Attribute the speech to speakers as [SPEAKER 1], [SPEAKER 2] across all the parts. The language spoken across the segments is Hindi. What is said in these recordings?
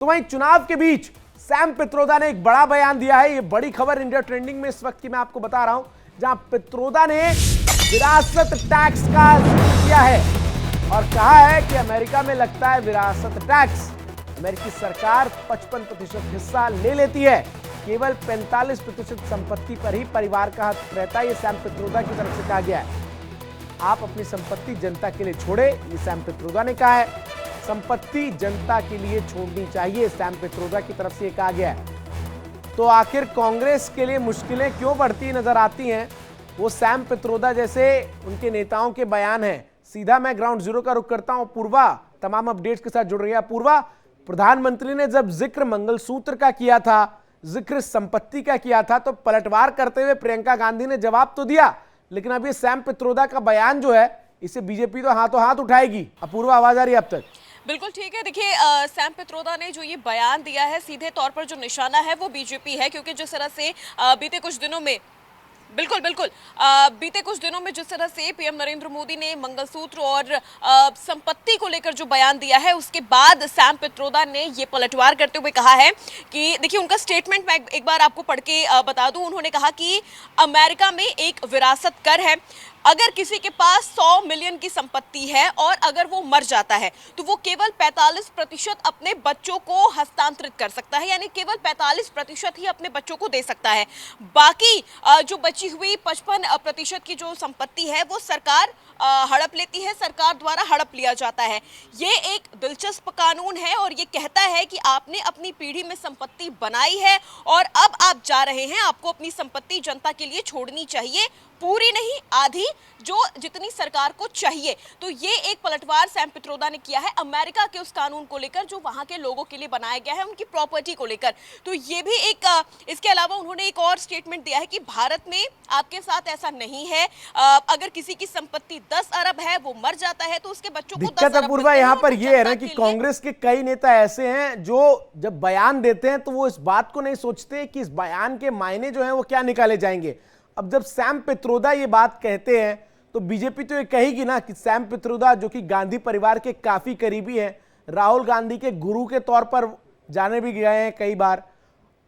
[SPEAKER 1] तो वहीं चुनाव के बीच सैम पित्रोदा ने एक बड़ा बयान दिया है। ये बड़ी खबर इंडिया ट्रेंडिंग में इस वक्त की मैं आपको बता रहा हूं, जहां पित्रोदा ने विरासत टैक्स का जिक्र किया है और कहा है कि अमेरिका में लगता है विरासत टैक्स। अमेरिकी सरकार 55% हिस्सा ले लेती है, केवल 45% संपत्ति पर ही परिवार का हक रहता है। ये सैम पित्रोदा की तरफ से कहा गया है। आप अपनी संपत्ति जनता के लिए छोड़े, ये सैम पित्रोदा ने कहा है। संपत्ति जनता के लिए छोड़नी चाहिए, सैम पित्रोदा की तरफ से ये कहा गया है। तो आखिर कांग्रेस के लिए मुश्किलें क्यों बढ़ती नजर आती हैं, वो सैम पित्रोदा जैसे उनके नेताओं के बयान हैं। सीधा मैं ग्राउंड जीरो का रुख करता हूं। पूर्वा तमाम अपडेट्स के साथ जुड़ रही है। पूर्वा, प्रधानमंत्री ने जब जिक्र मंगलसूत्र का किया था, जिक्र संपत्ति का किया था, तो पलटवार करते हुए प्रियंका गांधी ने जवाब तो दिया, लेकिन अब ये सैम पित्रोदा का बयान जो है, इसे बीजेपी तो हाथों हाथ उठाएगी। अपूर्वा, आवाज आ रही है अब तक?
[SPEAKER 2] बिल्कुल ठीक है। देखिए, सैम पित्रोदा ने जो ये बयान दिया है, सीधे तौर पर जो निशाना है वो बीजेपी है, क्योंकि जिस तरह से बीते कुछ दिनों में बिल्कुल बिल्कुल बीते कुछ दिनों में जिस तरह से पीएम नरेंद्र मोदी ने मंगलसूत्र और संपत्ति को लेकर जो बयान दिया है, उसके बाद सैम पित्रोदा ने ये पलटवार करते हुए कहा है कि देखिए, उनका स्टेटमेंट मैं एक बार आपको पढ़ के बता दूं। उन्होंने कहा कि अमेरिका में एक विरासत कर है। अगर किसी के पास 100 मिलियन की संपत्ति है और अगर वो मर जाता है तो वो केवल 45% अपने बच्चों को हस्तांतरित कर सकता है, यानी केवल 45% ही अपने बच्चों को दे सकता है। बाकी जो बची हुई 55% की जो संपत्ति है वो सरकार हड़प लेती है, सरकार द्वारा हड़प लिया जाता है। ये एक दिलचस्प कानून है और ये कहता है कि आपने अपनी पीढ़ी में संपत्ति बनाई है और अब आप जा रहे हैं, आपको अपनी संपत्ति जनता के लिए छोड़नी चाहिए, पूरी नहीं आधी, जो जितनी सरकार को चाहिए। तो ये एक पलटवार सैम पित्रोदा ने किया है अमेरिका के उस कानून को लेकर जो वहां के लोगों के लिए बनाया गया है, उनकी प्रॉपर्टी को लेकर। तो ये भी एक इसके अलावा उन्होंने एक और स्टेटमेंट दिया है कि भारत में आपके साथ ऐसा नहीं है। अगर किसी की संपत्ति 10 अरब है, वो मर जाता है तो उसके बच्चों को 10 अरब
[SPEAKER 1] पूर्वा यहाँ पर ये है ना कि कांग्रेस के कई नेता ऐसे हैं जो जब बयान देते हैं तो वो इस बात को नहीं सोचते कि इस बयान के मायने जो है वो क्या निकाले जाएंगे। अब जब सैम पित्रोदा ये बात कहते हैं तो बीजेपी तो ये कहेगी ना कि सैम पित्रोदा, जो कि गांधी परिवार के काफी करीबी हैं, राहुल गांधी के गुरु के तौर पर जाने भी गए हैं कई बार,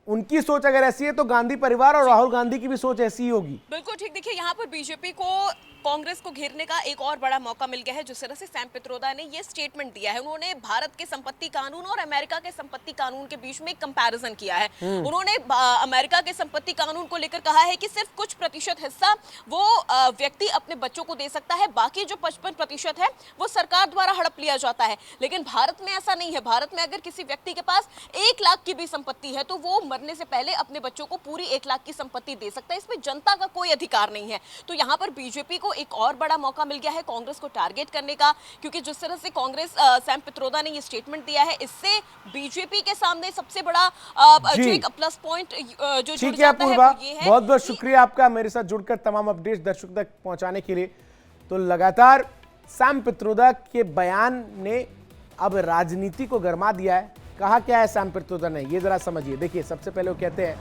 [SPEAKER 1] उनकी सोच अगर ऐसी है तो गांधी परिवार और राहुल गांधी की भी सोच ऐसी ही होगी।
[SPEAKER 2] बिल्कुल ठीक। देखिए, यहाँ पर बीजेपी को कांग्रेस को घेरने का एक और बड़ा मौका मिल गया है। जिस तरह से सैम पित्रोदा ने ये स्टेटमेंट दिया है, उन्होंने भारत के संपत्ति कानून और अमेरिका के संपत्ति कानून के बीच में कंपैरिजन किया है। उन्होंने अमेरिका के संपत्ति कानून को लेकर कहा है कि सिर्फ कुछ प्रतिशत हिस्सा वो व्यक्ति अपने बच्चों को दे सकता है, बाकी जो 55% है वो सरकार द्वारा हड़प लिया जाता है। लेकिन भारत में ऐसा नहीं है। भारत में अगर किसी व्यक्ति के पास 1 लाख की भी संपत्ति है तो वो मरने से पहले अपने बच्चों को पूरी 1 लाख की संपत्ति दे सकता है। इसमें जनता का कोई अधिकार नहीं है। तो यहाँ पर बीजेपी को एक और बड़ा मौका मिल गया है कांग्रेस को टारगेट करने का, क्योंकि जिस तरह से कांग्रेस सैम पित्रोदा ने ये स्टेटमेंट दिया है, इससे बीजेपी के सामने सबसे बड़ा जो एक प्लस पॉइंट जो जुड़ जाता है वो ये है।
[SPEAKER 1] बहुत बहुत शुक्रिया आपका मेरे साथ जुड़कर तमाम अपडेट्स दर्शकों तक पहुंचाने के लिए। तो लगातार सैम पित्रोदा के बयान ने अब राजनीति को गरमा दिया है। कहा क्या है सैम पित्रोदा ने, ये जरा समझिए। देखिए, सबसे पहले वो कहते हैं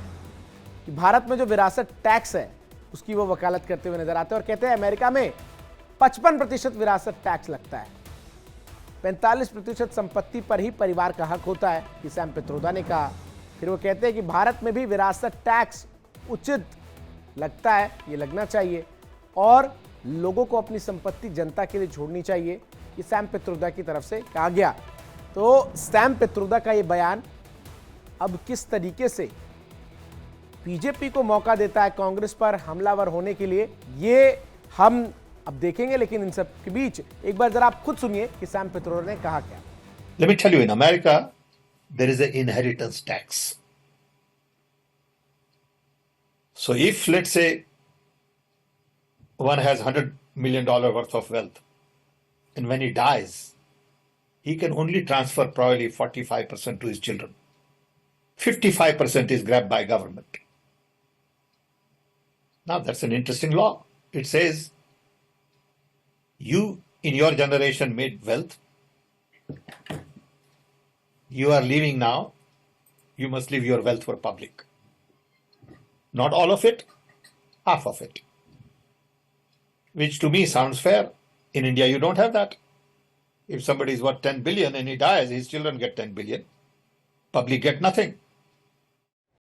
[SPEAKER 1] कि भारत में जो विरासत टैक्स है उसकी वो वकालत करते हुए नजर आते हैं और कहते हैं अमेरिका में 55% विरासत टैक्स लगता है, 45% संपत्ति पर ही परिवार का हक होता है, ये सैम पित्रोदा ने कहा। फिर वो कहते हैं कि भारत में भी विरासत टैक्स उचित लगता है, ये लगना चाहिए, और लोगों को अपनी संपत्ति जनता के लिए छोड़नी चाहिए, ये सैम पित्रोदा की तरफ से कहा गया। तो सैम पित्रोदा का ये बयान अब किस तरीके से बीजेपी को मौका देता है कांग्रेस पर हमलावर होने के लिए, ये हम अब देखेंगे। लेकिन इन सब के बीच एक बार जरा आप खुद सुनिए कि सैम पित्रोदा ने कहा क्या।
[SPEAKER 3] Let me tell you, in America, there is an inheritance tax. So if, let's say, one has $100 million worth of wealth, and when he dies, he can only transfer probably 45% to his children. 55% is grabbed by government. Now, that's an interesting law. It says, you in your generation made wealth. You are leaving now. You must leave your wealth for public. Not all of it, half of it. Which to me sounds fair. In India, you don't have that. If somebody is worth 10 billion and he dies, his children get 10 billion. Public get nothing.